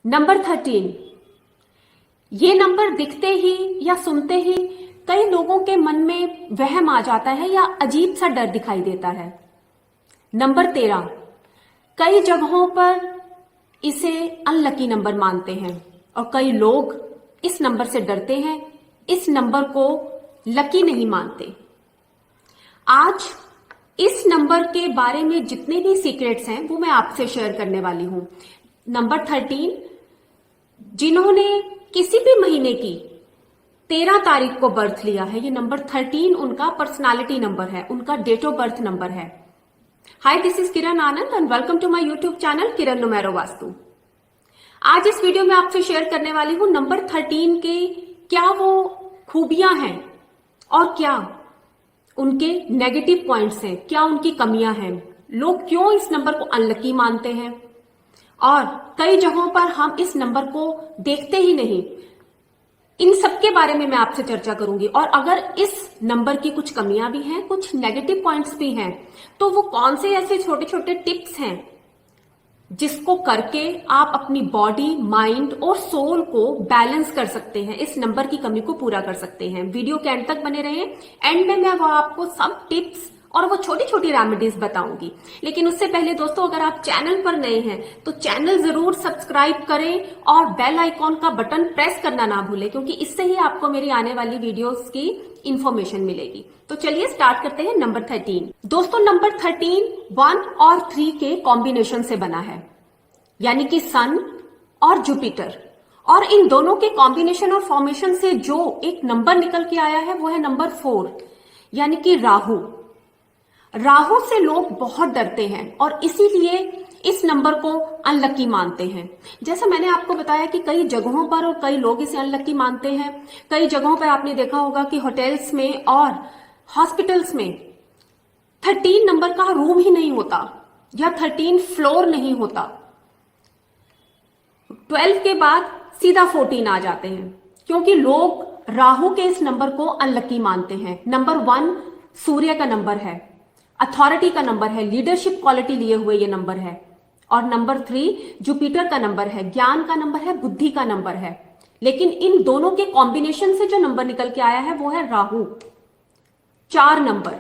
Number 13, ये number दिखते ही या सुनते ही कई लोगों के मन में वहम आ जाता है या अजीब सा डर दिखाई देता है। नंबर 13, कई जगहों पर इसे अनलकी नंबर मानते हैं और कई लोग इस नंबर से डरते हैं, इस नंबर को लकी नहीं मानते। आज इस नंबर के बारे में जितने भी सीक्रेट्स हैं वो मैं आपसे शेयर करने वाली हूं। नंबर 13, जिन्होंने किसी भी महीने की 13 तारीख को बर्थ लिया है, ये नंबर 13 उनका पर्सनालिटी नंबर है, उनका डेट ऑफ बर्थ नंबर है। Hi, this is Kiran Anand and welcome to my YouTube channel Kiran numero vastu. आज इस वीडियो में आपसे शेयर करने वाली हूं नंबर 13 के क्या वो खूबियां हैं और क्या उनके नेगेटिव पॉइंट्स हैं, क्या उनकी कमियां हैं, लोग क्यों इस नंबर को अनलकी मानते हैं और कई जगहों पर हम इस नंबर को देखते ही नहीं। इन सब के बारे में मैं आपसे चर्चा करूंगी और अगर इस नंबर की कुछ कमियां भी हैं, कुछ नेगेटिव पॉइंट्स भी हैं, तो वो कौन से ऐसे छोटे छोटे टिप्स हैं जिसको करके आप अपनी बॉडी, माइंड और सोल को बैलेंस कर सकते हैं, इस नंबर की कमी को पूरा कर सकते हैं। वीडियो के एंड तक बने रहें, एंड में मैं वो आपको सब टिप्स और वो छोटी छोटी रेमेडीज बताऊंगी। लेकिन उससे पहले दोस्तों, अगर आप चैनल पर नए हैं तो चैनल जरूर सब्सक्राइब करें और बेल आइकॉन का बटन प्रेस करना ना भूलें, क्योंकि इससे ही आपको मेरी आने वाली वीडियोस की इंफॉर्मेशन मिलेगी। तो चलिए स्टार्ट करते हैं। नंबर 13 दोस्तों, नंबर 13 1 और 3 के कॉम्बिनेशन से बना है, यानी कि सन और जुपिटर, और इन दोनों के कॉम्बिनेशन और फॉर्मेशन से जो एक नंबर निकल के आया है वो है नंबर 4, यानी कि राहु। राहु से लोग बहुत डरते हैं और इसीलिए इस नंबर को अनलकी मानते हैं। जैसा मैंने आपको बताया कि कई जगहों पर और कई लोग इसे अनलकी मानते हैं। कई जगहों पर आपने देखा होगा कि होटल्स में और हॉस्पिटल्स में 13 नंबर का रूम ही नहीं होता या 13 फ्लोर नहीं होता। 12 के बाद सीधा 14 आ जाते हैं, क्योंकि लोग राहु के इस नंबर को अनलकी मानते हैं। नंबर 1 सूर्य का नंबर है, अथॉरिटी का नंबर है, लीडरशिप क्वालिटी लिए हुए ये नंबर है। और नंबर 3 जुपिटर का नंबर है, ज्ञान का नंबर है, बुद्धि का नंबर है। लेकिन इन दोनों के कॉम्बिनेशन से जो नंबर निकल के आया है वो है राहु, 4 नंबर।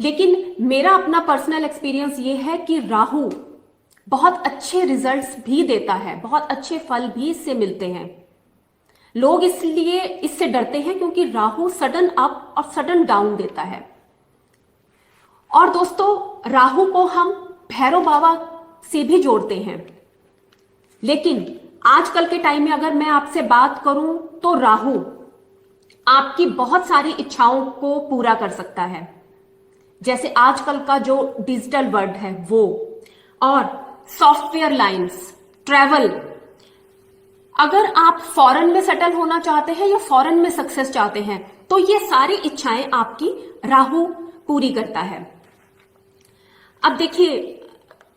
लेकिन मेरा अपना पर्सनल एक्सपीरियंस ये है कि राहु बहुत अच्छे रिजल्ट्स भी देता है, बहुत अच्छे फल भी इससे मिलते हैं। लोग इसलिए इससे डरते हैं क्योंकि राहु सडन अप और सडन डाउन देता है। और दोस्तों, राहु को हम भैरव बाबा से भी जोड़ते हैं, लेकिन आजकल के टाइम में अगर मैं आपसे बात करूं तो राहु आपकी बहुत सारी इच्छाओं को पूरा कर सकता है, जैसे आजकल का जो डिजिटल वर्ल्ड है वो, और सॉफ्टवेयर लाइंस, ट्रैवल। अगर आप फॉरेन में सेटल होना चाहते हैं या फॉरेन में सक्सेस चाहते हैं तो ये सारी इच्छाएं आपकी राहु पूरी करता है। अब देखिए,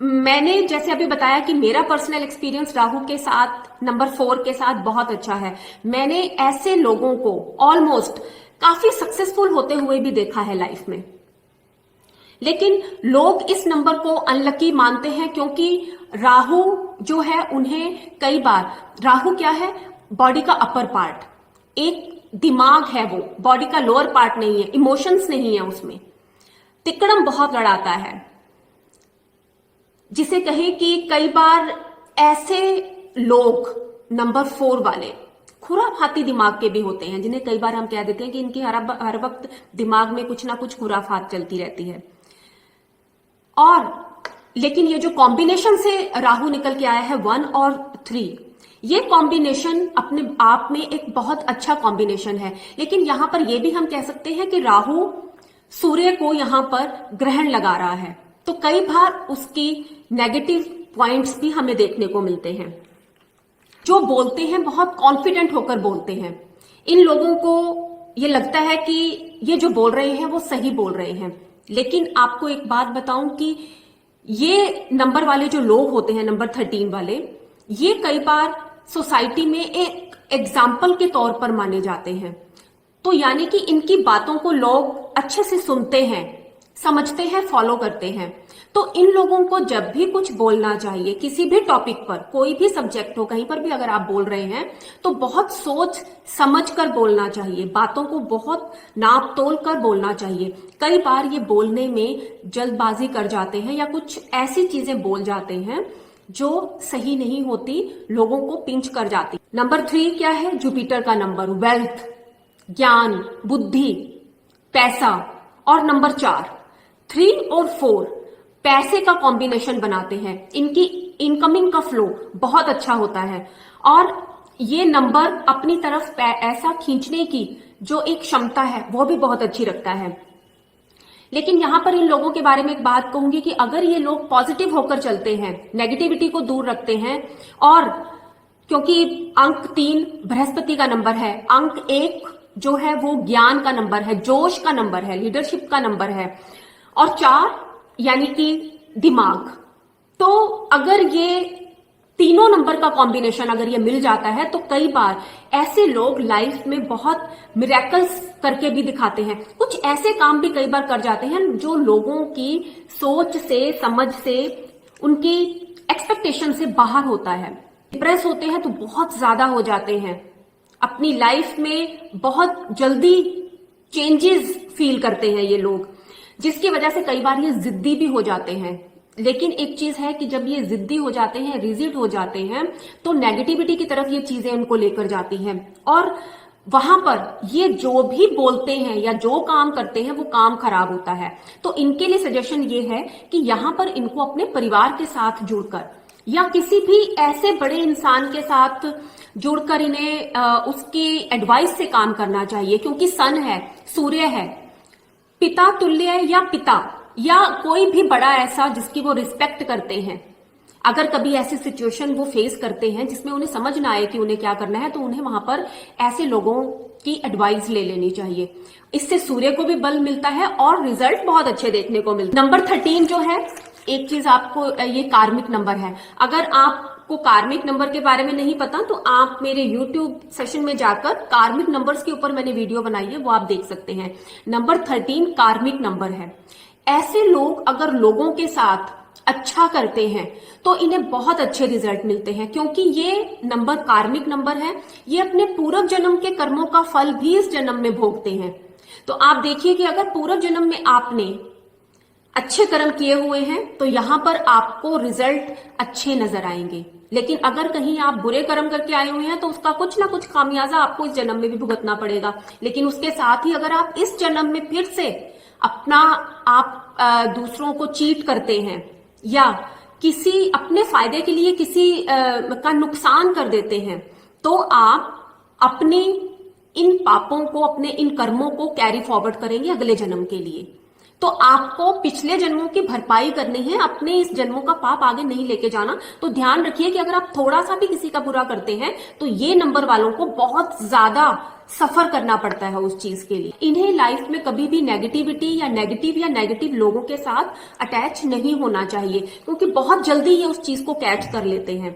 मैंने जैसे अभी बताया कि मेरा पर्सनल एक्सपीरियंस राहु के साथ, नंबर 4 के साथ बहुत अच्छा है। मैंने ऐसे लोगों को ऑलमोस्ट काफी सक्सेसफुल होते हुए भी देखा है लाइफ में। लेकिन लोग इस नंबर को अनलकी मानते हैं क्योंकि राहु जो है, उन्हें कई बार, राहु क्या है, बॉडी का अपर पार्ट, एक दिमाग है वो, बॉडी का लोअर पार्ट नहीं है, इमोशंस नहीं है उसमें, तिकड़म बहुत लड़ाता है। जिसे कहें कि कई बार ऐसे लोग नंबर 4 वाले खुराफाती दिमाग के भी होते हैं, जिन्हें कई बार हम कह देते हैं कि इनकी हर वक्त दिमाग में कुछ ना कुछ खुराफात चलती रहती है। और लेकिन ये जो कॉम्बिनेशन से राहु निकल के आया है 1 और 3, ये कॉम्बिनेशन अपने आप में एक बहुत अच्छा कॉम्बिनेशन है। लेकिन यहां पर यह भी हम कह सकते हैं कि राहु सूर्य को यहां पर ग्रहण लगा रहा है, तो कई बार उसकी नेगेटिव पॉइंट्स भी हमें देखने को मिलते हैं। जो बोलते हैं बहुत कॉन्फिडेंट होकर बोलते हैं, इन लोगों को ये लगता है कि ये जो बोल रहे हैं वो सही बोल रहे हैं। लेकिन आपको एक बात बताऊं कि ये नंबर वाले जो लोग होते हैं, नंबर 13 वाले, ये कई बार सोसाइटी में एक एग्जाम्पल के तौर पर माने जाते हैं। तो यानी कि इनकी बातों को लोग अच्छे से सुनते हैं, समझते हैं, फॉलो करते हैं। तो इन लोगों को जब भी कुछ बोलना चाहिए किसी भी टॉपिक पर, कोई भी सब्जेक्ट हो, कहीं पर भी अगर आप बोल रहे हैं तो बहुत सोच समझ कर बोलना चाहिए, बातों को बहुत नाप तोल कर बोलना चाहिए। कई बार ये बोलने में जल्दबाजी कर जाते हैं या कुछ ऐसी चीजें बोल जाते हैं जो सही नहीं होती, लोगों को पिंच कर जाती। नंबर 3 क्या है? जुपिटर का नंबर, वेल्थ, ज्ञान, बुद्धि, पैसा। और नंबर 4, 3 और 4 पैसे का कॉम्बिनेशन बनाते हैं। इनकी इनकमिंग का फ्लो बहुत अच्छा होता है और ये नंबर अपनी तरफ ऐसा खींचने की जो एक क्षमता है वो भी बहुत अच्छी रखता है। लेकिन यहां पर इन लोगों के बारे में एक बात कहूंगी कि अगर ये लोग पॉजिटिव होकर चलते हैं, नेगेटिविटी को दूर रखते हैं, और क्योंकि अंक 3 बृहस्पति का नंबर है, अंक 1 जो है वो ज्ञान का नंबर है, जोश का नंबर है, लीडरशिप का नंबर है, और 4 यानी कि दिमाग। तो अगर ये तीनों नंबर का कॉम्बिनेशन अगर ये मिल जाता है तो कई बार ऐसे लोग लाइफ में बहुत मिरेकल्स करके भी दिखाते हैं। कुछ ऐसे काम भी कई बार कर जाते हैं जो लोगों की सोच से, समझ से, उनकी एक्सपेक्टेशन से बाहर होता है। डिप्रेस होते हैं तो बहुत ज्यादा हो जाते हैं, अपनी लाइफ में बहुत जल्दी चेंजेस फील करते हैं ये लोग, जिसकी वजह से कई बार ये जिद्दी भी हो जाते हैं। लेकिन एक चीज है कि जब ये जिद्दी हो जाते हैं, रिजिड हो जाते हैं, तो नेगेटिविटी की तरफ ये चीजें उनको लेकर जाती हैं और वहां पर ये जो भी बोलते हैं या जो काम करते हैं वो काम खराब होता है। तो इनके लिए सजेशन ये है कि यहां पर इनको अपने परिवार के साथ जुड़कर या किसी भी ऐसे बड़े इंसान के साथ जुड़कर इन्हें उसकी एडवाइस से काम करना चाहिए, क्योंकि सन है, सूर्य है, पिता तुल्य या पिता या कोई भी बड़ा ऐसा जिसकी वो रिस्पेक्ट करते हैं। अगर कभी ऐसी सिचुएशन वो फेस करते हैं जिसमें उन्हें समझ ना आए कि उन्हें क्या करना है, तो उन्हें वहां पर ऐसे लोगों की एडवाइस ले लेनी चाहिए। इससे सूर्य को भी बल मिलता है और रिजल्ट बहुत अच्छे देखने को मिलते हैं। नंबर 13 जो है, एक चीज आपको, ये कार्मिक नंबर है। अगर आपको कार्मिक नंबर के बारे में नहीं पता तो आप मेरे YouTube सेशन में जाकर कार्मिक नंबर्स के ऊपर मैंने वीडियो बनाई है, वो आप देख सकते हैं। नंबर 13 कार्मिक नंबर है। ऐसे लोग अगर लोगों के साथ अच्छा करते हैं तो इन्हें बहुत अच्छे रिजल्ट मिलते हैं, क्योंकि ये नंबर कार्मिक नंबर है। ये अपने पूर्व जन्म के कर्मों का फल भी इस जन्म में भोगते हैं। तो आप देखिए कि अगर पूर्व जन्म में आपने अच्छे कर्म किए हुए हैं तो यहां पर आपको रिजल्ट अच्छे नजर आएंगे। लेकिन अगर कहीं आप बुरे कर्म करके आए हुए हैं तो उसका कुछ ना कुछ खामियाजा आपको इस जन्म में भी भुगतना पड़ेगा। लेकिन उसके साथ ही अगर आप इस जन्म में फिर से आप दूसरों को चीट करते हैं या किसी अपने फायदे के लिए किसी का नुकसान कर देते हैं, तो आप अपने इन पापों को, अपने इन कर्मों को कैरी फॉरवर्ड करेंगे अगले जन्म के लिए। तो आपको पिछले जन्मों की भरपाई करनी है, अपने इस जन्मों का पाप आगे नहीं लेके जाना। तो ध्यान रखिए कि अगर आप थोड़ा सा भी किसी का बुरा करते हैं तो ये नंबर वालों को बहुत ज्यादा सफर करना पड़ता है उस चीज के लिए। इन्हें लाइफ में कभी भी नेगेटिविटी या नेगेटिव लोगों के साथ अटैच नहीं होना चाहिए, क्योंकि बहुत जल्दी ये उस चीज को कैच कर लेते हैं।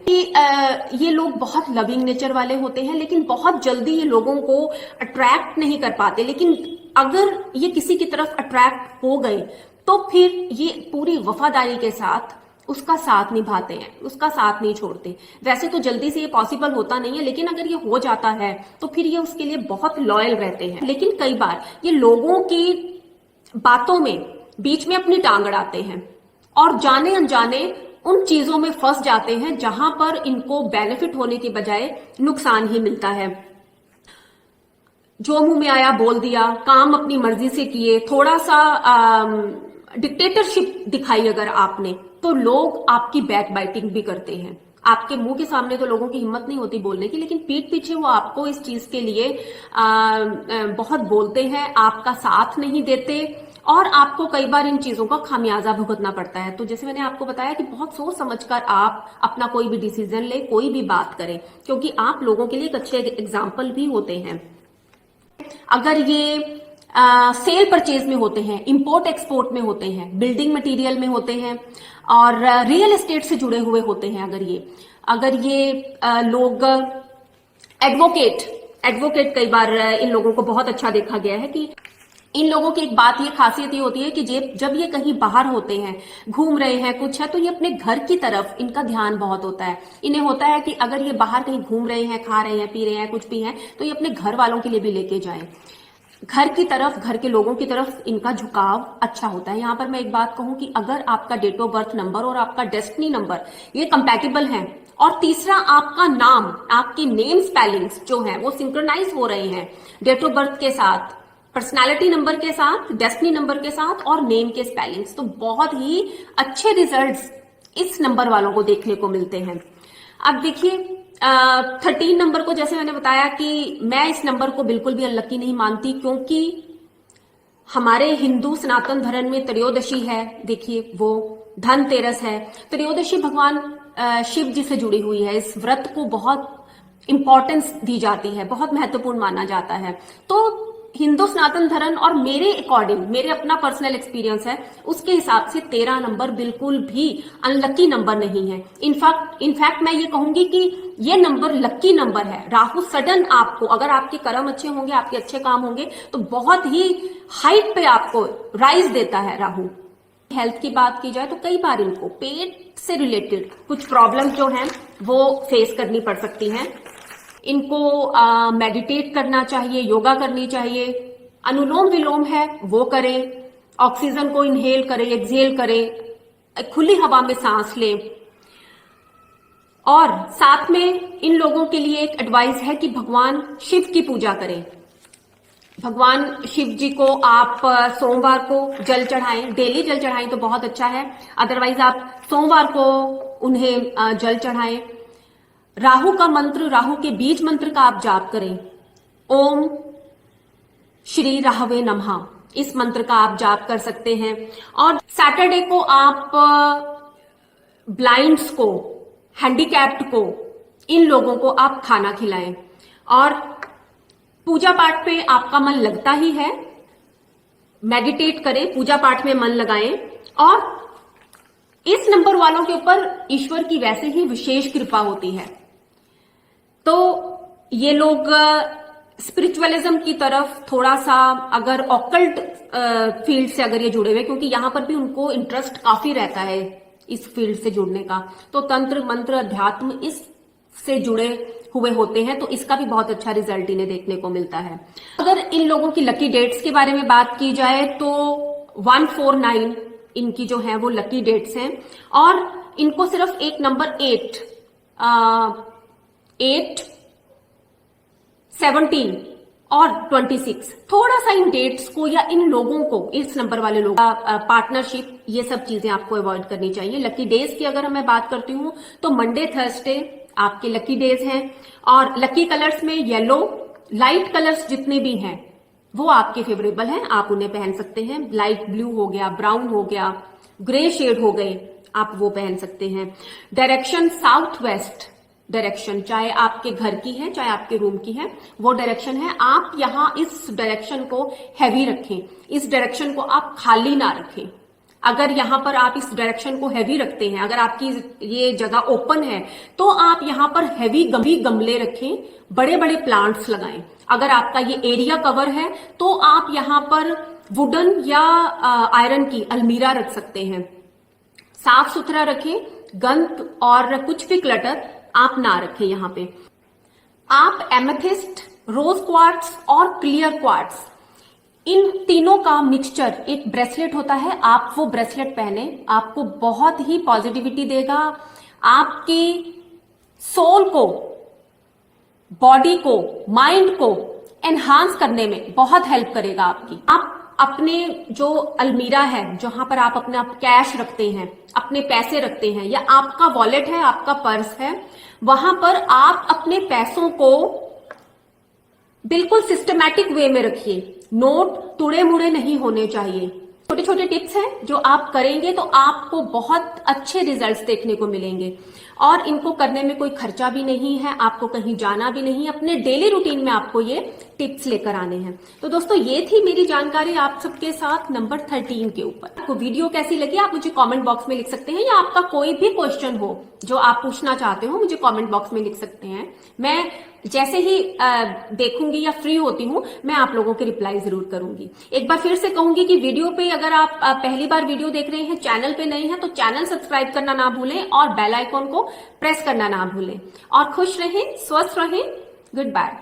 ये लोग बहुत लविंग नेचर वाले होते हैं, लेकिन बहुत जल्दी ये लोगों को अट्रैक्ट नहीं कर पाते। लेकिन अगर ये किसी की तरफ अट्रैक्ट हो गए तो फिर ये पूरी वफादारी के साथ उसका साथ निभाते हैं, उसका साथ नहीं छोड़ते। वैसे तो जल्दी से ये पॉसिबल होता नहीं है, लेकिन अगर ये हो जाता है तो फिर ये उसके लिए बहुत लॉयल रहते हैं। लेकिन कई बार ये लोगों की बातों में बीच में अपनी टांग अड़ाते हैं और जाने अनजाने उन चीजों में फंस जाते हैं जहां पर इनको बेनिफिट होने की बजाय नुकसान ही मिलता है। जो मुंह में आया बोल दिया, काम अपनी मर्जी से किए, थोड़ा सा डिक्टेटरशिप दिखाई अगर आपने, तो लोग आपकी बैक बाइटिंग भी करते हैं। आपके मुंह के सामने तो लोगों की हिम्मत नहीं होती बोलने की, लेकिन पीठ पीछे वो आपको इस चीज के लिए बहुत बोलते हैं, आपका साथ नहीं देते और आपको कई बार इन चीजों का खामियाजा भुगतना पड़ता है। तो जैसे मैंने आपको बताया कि बहुत सोच समझकर आप अपना कोई भी डिसीजन ले, कोई भी बात करें, क्योंकि आप लोगों के लिए एक अच्छे एग्जाम्पल भी होते हैं। अगर ये सेल परचेज में होते हैं, इंपोर्ट एक्सपोर्ट में होते हैं, बिल्डिंग मटेरियल में होते हैं और रियल एस्टेट से जुड़े हुए होते हैं, अगर ये लोग एडवोकेट कई बार इन लोगों को बहुत अच्छा देखा गया है कि इन लोगों की एक बात, ये खासियत ये होती है कि जब ये कहीं बाहर होते हैं, घूम रहे हैं, कुछ है, तो ये अपने घर की तरफ इनका ध्यान बहुत होता है। इन्हें होता है कि अगर ये बाहर कहीं घूम रहे हैं, खा रहे हैं, पी रहे हैं, कुछ भी है, तो ये अपने घर वालों के लिए भी लेके जाएं। घर की तरफ, घर के लोगों की तरफ इनका झुकाव अच्छा होता है। यहां पर मैं एक बात कहूं कि अगर आपका डेट ऑफ बर्थ नंबर और आपका डेस्टिनी नंबर ये कंपैटिबल है, और तीसरा आपका नाम, आपकी नेम स्पेलिंग्स जो है वो सिंक्रोनाइज हो रहे हैं डेट ऑफ बर्थ के साथ, पर्सनालिटी नंबर के साथ, डेस्टिनी नंबर के साथ और नेम के स्पेलिंग्स, तो बहुत ही अच्छे रिजल्ट्स इस नंबर वालों को देखने को मिलते हैं। अब देखिए 13 नंबर को, जैसे मैंने बताया कि मैं इस नंबर को बिल्कुल भी अनलकी नहीं मानती, क्योंकि हमारे हिंदू सनातन धर्म में त्रयोदशी है। देखिए वो धनतेरस है, त्रयोदशी भगवान शिव जी से जुड़ी हुई है। इस व्रत को बहुत इंपॉर्टेंस दी जाती है, बहुत महत्वपूर्ण माना जाता है। तो हिंदू सनातन धर्म और मेरे अकॉर्डिंग, मेरे अपना पर्सनल एक्सपीरियंस है, उसके हिसाब से 13 नंबर बिल्कुल भी अनलकी नंबर नहीं है। इनफैक्ट मैं ये कहूंगी कि ये नंबर लकी नंबर है। राहु सडन आपको, अगर आपके कर्म अच्छे होंगे, आपके अच्छे काम होंगे, तो बहुत ही हाइट पे आपको राइज देता है राहु। हेल्थ की बात की जाए तो कई बार इनको पेट से रिलेटेड कुछ प्रॉब्लम जो है वो फेस करनी पड़ सकती हैं। इनको मेडिटेट करना चाहिए, योगा करनी चाहिए, अनुलोम विलोम है वो करें, ऑक्सीजन को इनहेल करें, एक्सहेल करें, खुली हवा में सांस लें। और साथ में इन लोगों के लिए एक एडवाइस है कि भगवान शिव की पूजा करें। भगवान शिव जी को आप सोमवार को जल चढ़ाएं, डेली जल चढ़ाएं तो बहुत अच्छा है, अदरवाइज आप सोमवार को उन्हें जल चढ़ाएं। राहु का मंत्र, राहु के बीज मंत्र का आप जाप करें, ओम श्री राहवे नमः, इस मंत्र का आप जाप कर सकते हैं। और सैटरडे को आप ब्लाइंड्स को, हैंडीकैप्ड को, इन लोगों को आप खाना खिलाएं। और पूजा पाठ पे आपका मन लगता ही है, मेडिटेट करें, पूजा पाठ में मन लगाएं। और इस नंबर वालों के ऊपर ईश्वर की वैसे ही विशेष कृपा होती है, तो ये लोग स्पिरिचुअलिज्म की तरफ थोड़ा सा, अगर ऑकल्ट फील्ड से अगर ये जुड़े हुए, क्योंकि यहां पर भी उनको इंटरेस्ट काफी रहता है इस फील्ड से जुड़ने का, तो तंत्र मंत्र अध्यात्म इस से जुड़े हुए होते हैं, तो इसका भी बहुत अच्छा रिजल्ट इन्हें देखने को मिलता है। अगर इन लोगों की लकी डेट्स के बारे में बात की जाए तो 149 इनकी जो है वो लकी डेट्स हैं। और इनको सिर्फ एक नंबर 8, 17 और 26, थोड़ा सा इन डेट्स को या इन लोगों को, इस नंबर वाले लोगों का पार्टनरशिप, ये सब चीजें आपको अवॉइड करनी चाहिए। लकी डेज की अगर मैं बात करती हूं तो मंडे, थर्सडे आपके लकी डेज हैं। और लकी कलर्स में येलो, लाइट कलर्स जितने भी हैं वो आपके फेवरेबल हैं, आप उन्हें पहन सकते हैं। लाइट ब्लू हो गया, ब्राउन हो गया, ग्रे शेड हो गए, आप वो पहन सकते हैं। डायरेक्शन साउथ वेस्ट डायरेक्शन, चाहे आपके घर की है चाहे आपके रूम की है, वो डायरेक्शन है। आप यहां इस डायरेक्शन को हैवी रखें, इस डायरेक्शन को आप खाली ना रखें। अगर यहां पर आप इस डायरेक्शन को हैवी रखते हैं, अगर आपकी ये जगह ओपन है, तो आप यहां पर हैवी गमले रखें, बड़े बड़े प्लांट्स लगाएं। अगर आपका ये एरिया कवर है तो आप यहां पर वुडन या आयरन की अलमीरा रख सकते हैं। साफ सुथरा रखें, गंद और कुछ भी क्लटर आप ना रखें यहां पे। आप एमेथिस्ट, रोज क्वार्ट्स और क्लियर क्वार्ट्स, इन तीनों का मिक्सचर एक ब्रेसलेट होता है, आप वो ब्रेसलेट पहने, आपको बहुत ही पॉजिटिविटी देगा, आपकी सोल को, बॉडी को, माइंड को एनहांस करने में बहुत हेल्प करेगा आपकी। आप अपने जो अलमीरा है, जहां पर आप अपना कैश रखते हैं, अपने पैसे रखते हैं, या आपका वॉलेट है, आपका पर्स है, वहां पर आप अपने पैसों को बिल्कुल सिस्टमैटिक वे में रखिए। नोट टुड़े मुड़े नहीं होने चाहिए। छोटे छोटे टिप्स हैं जो आप करेंगे तो आपको बहुत अच्छे रिजल्ट्स देखने को मिलेंगे। और इनको करने में कोई खर्चा भी नहीं है, आपको कहीं जाना भी नहीं, अपने डेली रूटीन में आपको ये टिप्स लेकर आने हैं। तो दोस्तों ये थी मेरी जानकारी आप सबके साथ नंबर 13 के ऊपर। आपको वीडियो कैसी लगी आप मुझे कमेंट बॉक्स में लिख सकते हैं, या आपका कोई भी क्वेश्चन हो जो आप पूछना चाहते हो मुझे कमेंट बॉक्स में लिख सकते हैं। मैं जैसे ही देखूंगी या फ्री होती हूं मैं आप लोगों के रिप्लाई जरूर करूंगी। एक बार फिर से कहूंगी कि वीडियो पे अगर आप पहली बार वीडियो देख रहे हैं, चैनल पे नए हैं तो चैनल सब्सक्राइब करना ना भूलें और बेल आइकॉन को प्रेस करना ना भूलें। और खुश रहें, स्वस्थ रहें। Good bye.